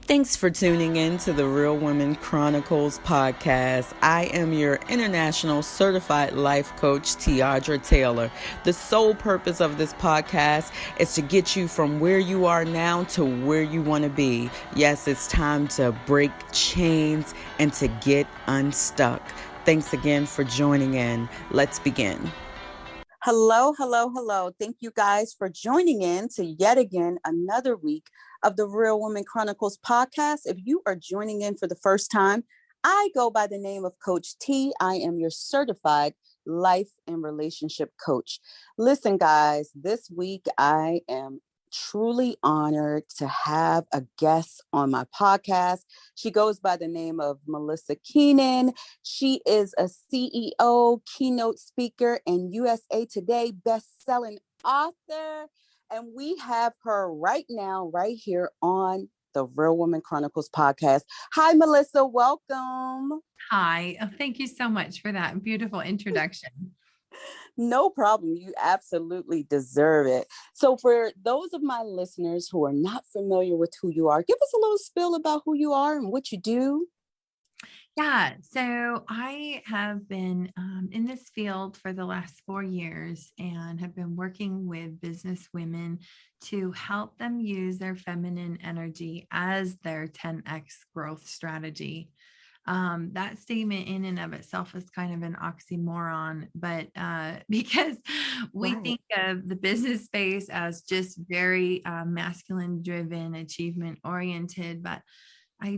Thanks for tuning in to the Real Women Chronicles podcast. I am your international certified life coach, Tiadra Taylor. The sole purpose of this podcast is to get you from where you are now to where you want to be. Yes, it's time to break chains and to get unstuck. Thanks again for joining in. Let's begin. Hello. Thank you guys for joining in to yet again another week of the Real Women Chronicles podcast. If you are joining in for the first time, I go by the name of Coach T. I am your certified life and relationship coach. Listen, guys, this week I am truly honored to have a guest on my podcast. She goes by the name of Melisa Keenan. She is a CEO, keynote speaker, and USA Today best-selling author. And we have her right now, right here on the Real Women Chronicles podcast. Hi, Melisa. Welcome. Hi. Thank you so much for that beautiful introduction. No problem. You absolutely deserve it. So for those of my listeners who are not familiar with who you are, give us a little spiel about who you are and what you do. Yeah. So I have been in this field for the last 4 years and have been working with business women to help them use their feminine energy as their 10x growth strategy. That statement in and of itself is kind of an oxymoron, but because we think of the business space as just very masculine driven, achievement oriented, but I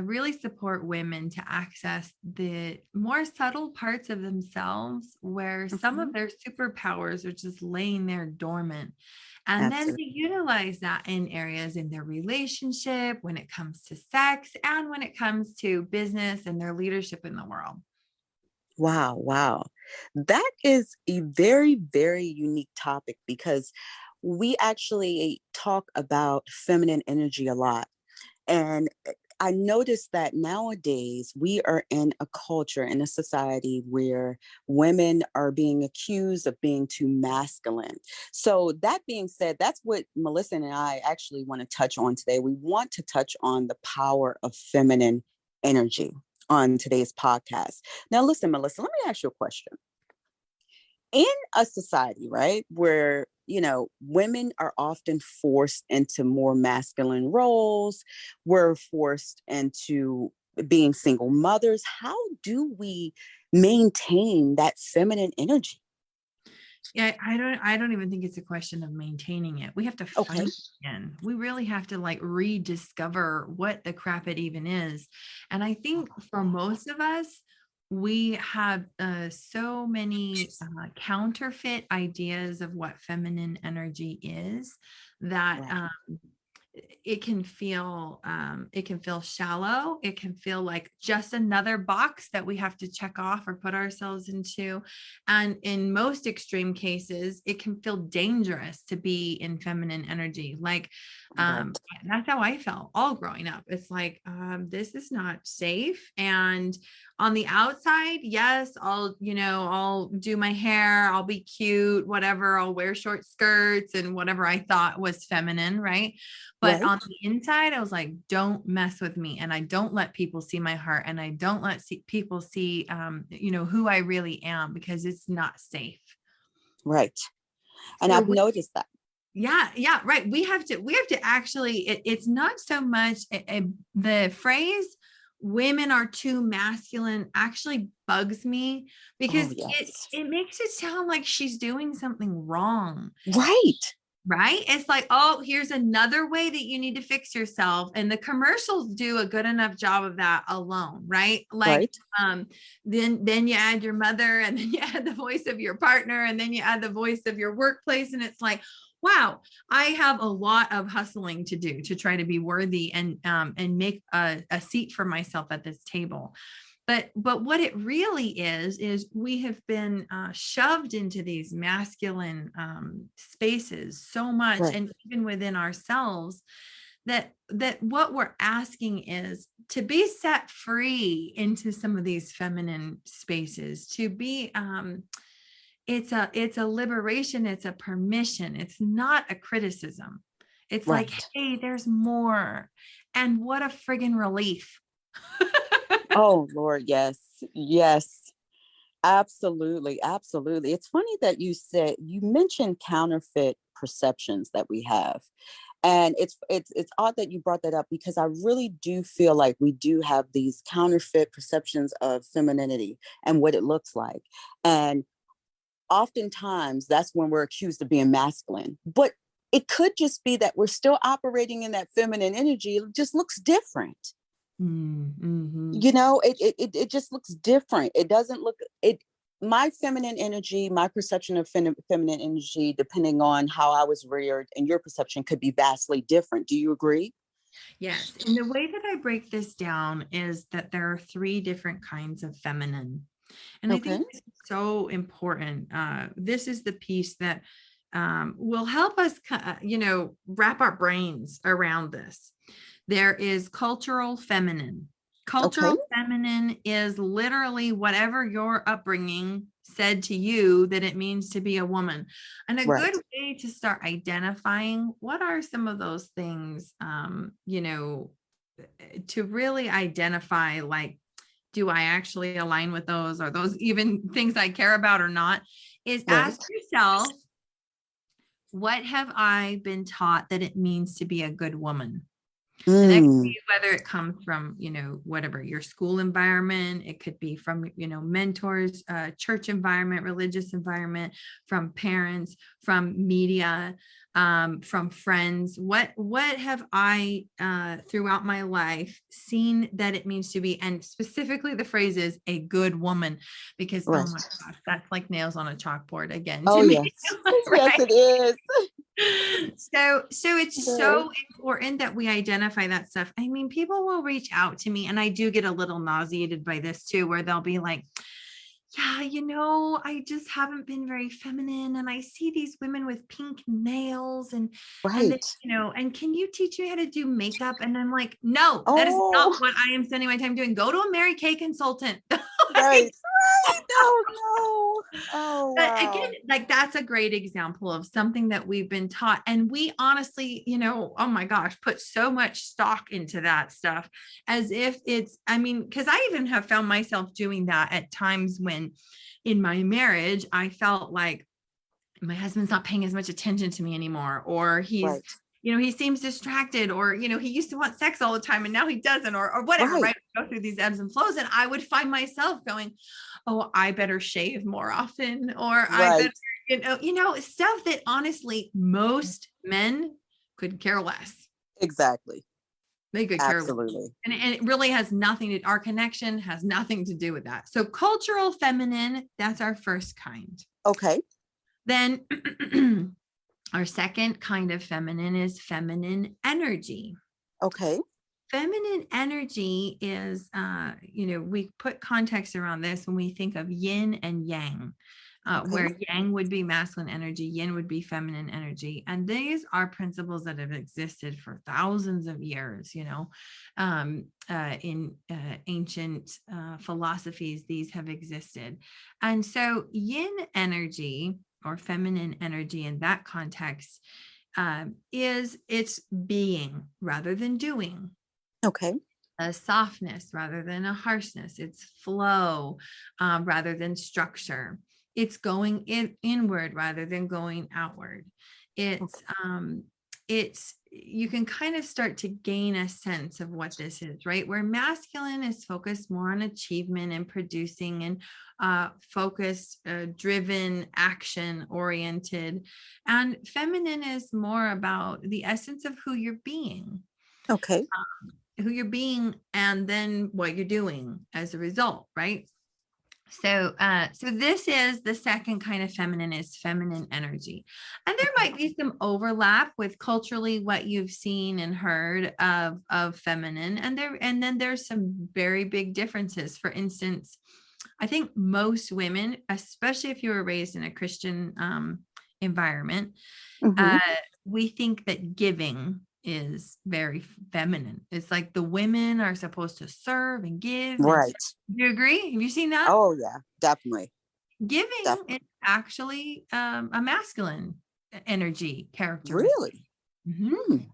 really support women to access the more subtle parts of themselves where some of their superpowers are just laying there dormant. And then to utilize that in areas in their relationship, when it comes to sex, and when it comes to business and their leadership in the world. Wow. That is a very, very unique topic because we actually talk about feminine energy a lot. And I noticed that nowadays we are in a culture, in a society where women are being accused of being too masculine. So that being said, that's what Melisa and I actually want to touch on today. We want to touch on the power of feminine energy on today's podcast. Now, listen, Melisa, let me ask you a question. In a society, right, where women are often forced into more masculine roles, we're forced into being single mothers. How do we maintain that feminine energy? Yeah, I don't even think it's a question of maintaining it. We have to find it again. We really have to rediscover what the crap it even is. And I think for most of us, we have so many counterfeit ideas of what feminine energy is that it can feel shallow. It can feel like just another box that we have to check off or put ourselves into. And in most extreme cases, it can feel dangerous to be in feminine energy. That's how I felt all growing up. It's like, this is not safe. And on the outside, yes, I'll do my hair, I'll be cute, whatever, I'll wear short skirts and whatever I thought was feminine, right? But on the inside, I was like, don't mess with me. And I don't let people see my heart. And I don't let people see, who I really am, because it's not safe. Right. And so I've noticed that. Yeah. Right. We have to actually, it's not so much the phrase women are too masculine actually bugs me because it makes it sound like she's doing something wrong. Right. It's like, oh, here's another way that you need to fix yourself. And the commercials do a good enough job of that alone. Right. Then you add your mother, and then you add the voice of your partner, and then you add the voice of your workplace. And it's like, wow, I have a lot of hustling to do to try to be worthy and make a seat for myself at this table. But what it really is we have been shoved into these masculine spaces so much, and even within ourselves, that what we're asking is to be set free into some of these feminine spaces, to be it's a liberation, it's a permission, it's not a criticism. It's like, Right. hey, there's more. And what a friggin' relief. Oh, Lord, yes. Yes. Absolutely. Absolutely. It's funny that you mentioned counterfeit perceptions that we have. And it's odd that you brought that up because I really do feel like we do have these counterfeit perceptions of femininity and what it looks like. And oftentimes that's when we're accused of being masculine. But it could just be that we're still operating in that feminine energy. It just looks different. Mm-hmm. It just looks different. It doesn't look it My feminine energy, my perception of feminine energy, depending on how I was reared, and your perception could be vastly different. Do you agree? Yes. And the way that I break this down is that there are three different kinds of feminine. And I Okay. think this is so important. This is the piece that will help us, wrap our brains around this. There is cultural feminine. Okay. Cultural feminine is literally whatever your upbringing said to you that it means to be a woman. And a Right. good way to start identifying what are some of those things, to really identify, like, do I actually align with those? Are those even things I care about or not? Is Right. ask yourself, what have I been taught that it means to be a good woman? And that could Mm, be whether it comes from, whatever your school environment, it could be from, mentors, church environment, religious environment, from parents, from media, from friends. What have I, throughout my life, seen that it means to be, and specifically the phrase is a good woman, because oh my right. gosh, that's like nails on a chalkboard again Oh to me, yes. Yes, right? it is. So it's Yes. so important that we identify that stuff. I mean, people will reach out to me, and I do get a little nauseated by this too, where they'll be like, yeah, I just haven't been very feminine, and I see these women with pink nails, and then, Right. and can you teach me how to do makeup? And I'm like, no, that is not Oh, what I am spending my time doing. Go to a Mary Kay consultant. right. Like, Right. No, no. Oh, but again, wow. like, that's a great example of something that we've been taught. And we honestly, oh my gosh, put so much stock into that stuff as if it's, I mean, because I even have found myself doing that at times when in my marriage, I felt like my husband's not paying as much attention to me anymore, or he's, Right. he seems distracted, or, he used to want sex all the time and now he doesn't, or whatever, Right. right? Go through these ebbs and flows. And I would find myself going, oh, I better shave more often, or I better, Right. stuff that honestly most men could care less. Exactly. They could care less. Absolutely. And it really has nothing to, our connection has nothing to do with that. So cultural feminine, that's our first kind. Okay. Then our second kind of feminine is feminine energy. Okay. Feminine energy is, we put context around this when we think of yin and yang, Okay. where yang would be masculine energy, yin would be feminine energy. And these are principles that have existed for thousands of years, in ancient philosophies, these have existed. And so yin energy, or feminine energy in that context, is it's being rather than doing, Okay. a softness rather than a harshness. It's flow, rather than structure. It's going inward rather than going outward. Okay. It's you can kind of start to gain a sense of what this is, right? Where masculine is focused more on achievement and producing, and focused, driven, action oriented, and feminine is more about the essence of who you're being, Okay. and then what you're doing as a result, right? So this is the second kind of feminine, is feminine energy. And there might be some overlap with culturally what you've seen and heard of feminine, and then there's some very big differences. For instance, I think most women, especially if you were raised in a Christian environment, Mm-hmm. uh, we think that giving is very feminine. It's like the women are supposed to serve and give. And Right. do you agree? Have you seen that? Oh yeah, definitely. Giving is Definitely. actually a masculine energy characteristic. Really? Mhm.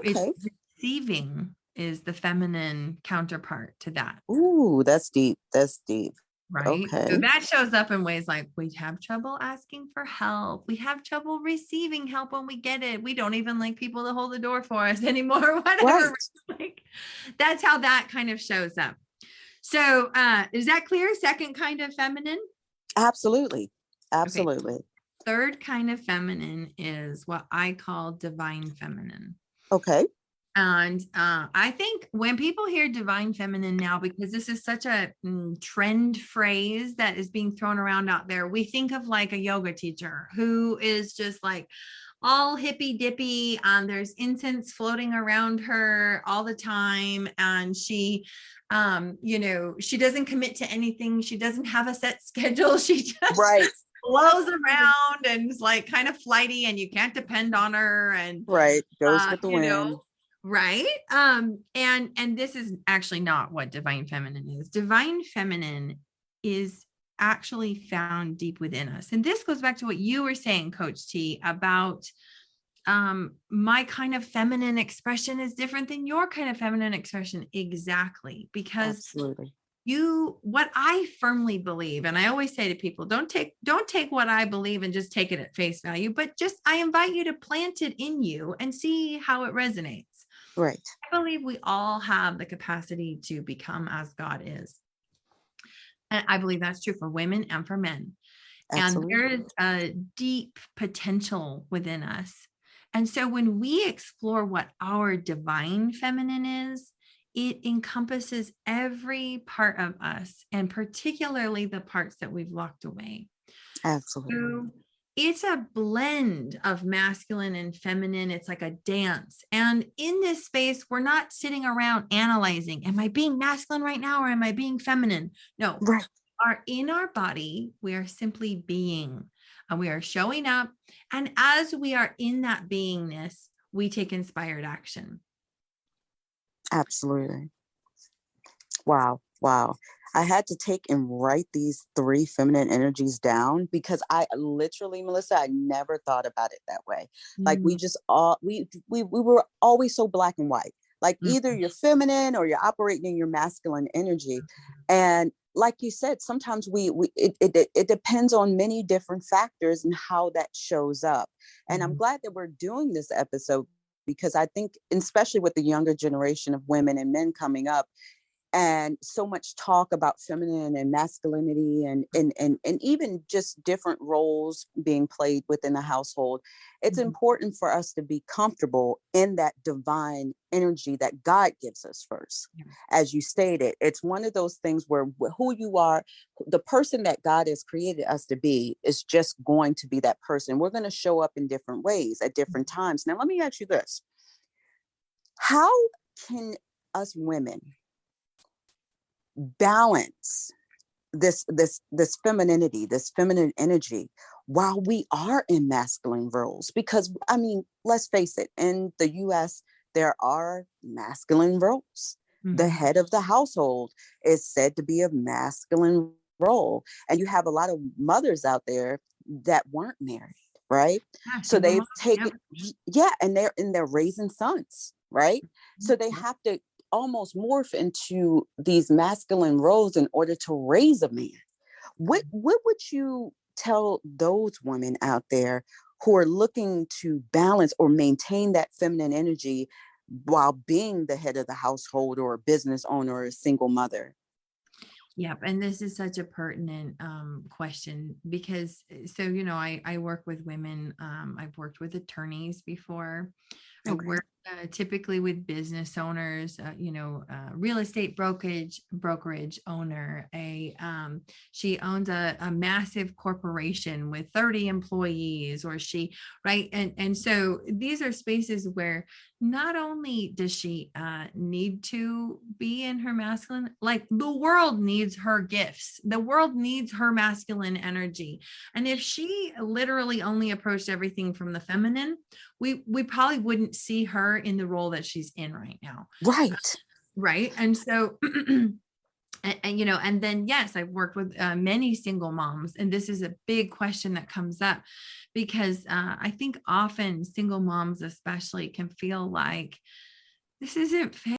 It's Okay. receiving is the feminine counterpart to that. Ooh, that's deep. That's deep. Right. So Okay. that shows up in ways like we have trouble asking for help. We have trouble receiving help when we get it. We don't even like people to hold the door for us anymore, whatever. Right. Like that's how that kind of shows up. So is that clear? Second kind of feminine? Absolutely. Okay. Absolutely. Third kind of feminine is what I call divine feminine. Okay. And I think when people hear divine feminine now, because this is such a trend phrase that is being thrown around out there, we think of like a yoga teacher who is just like all hippy dippy. There's incense floating around her all the time. And she, she doesn't commit to anything. She doesn't have a set schedule. She just Right. blows around and is like kind of flighty and you can't depend on her. And, Right. Goes with the wind. right. And this is actually not what divine feminine is. Divine feminine is actually found deep within us. And this goes back to what you were saying, Coach T, about my kind of feminine expression is different than your kind of feminine expression. Exactly. Because Absolutely. what I firmly believe, and I always say to people, don't take what I believe and just take it at face value, but just I invite you to plant it in you and see how it resonates. Right. I believe we all have the capacity to become as God is. And I believe that's true for women and for men. And Absolutely. there is a deep potential within us. And so when we explore what our divine feminine is, it encompasses every part of us, and particularly the parts that we've locked away. Absolutely. So it's a blend of masculine and feminine. It's like a dance. And in this space, we're not sitting around analyzing, am I being masculine right now or am I being feminine? No, Right. are in our body, we are simply being, and we are showing up. And as we are in that beingness, we take inspired action. Absolutely. Wow. Wow. I had to take and write these 3 feminine energies down because I literally, Melissa, I never thought about it that way. Like we just all we were always so black and white. Like either you're feminine or you're operating in your masculine energy. And like you said, sometimes it depends on many different factors and how that shows up. And I'm glad that we're doing this episode because I think, especially with the younger generation of women and men coming up, and so much talk about feminine and masculinity and even just different roles being played within the household, it's important for us to be comfortable in that divine energy that God gives us first. As you stated, it's one of those things where who you are, the person that God has created us to be, is just going to be that person. We're going to show up in different ways at different times. Now let me ask you this: how can us women balance this femininity, this feminine energy, while we are in masculine roles? Because I mean, let's face it, in the US there are masculine roles. The head of the household is said to be a masculine role, and you have a lot of mothers out there that weren't married, right? So they've taken, and they're raising sons, right? So they have to almost morph into these masculine roles in order to raise a man. What would you tell those women out there who are looking to balance or maintain that feminine energy while being the head of the household or a business owner or a single mother? Yep. And this is such a pertinent question because, so, I work with women. I've worked with attorneys before. I work typically with business owners, real estate brokerage owner. She owns a massive corporation with 30 employees, or right. And so these are spaces where not only does she need to be in her masculine, like the world needs her gifts. The world needs her masculine energy. And if she literally only approached everything from the feminine, we probably wouldn't see her in the role that she's in right now. Right. Right. And so And then, yes, I've worked with many single moms, and this is a big question that comes up because I think often single moms, especially, can feel like this isn't fair.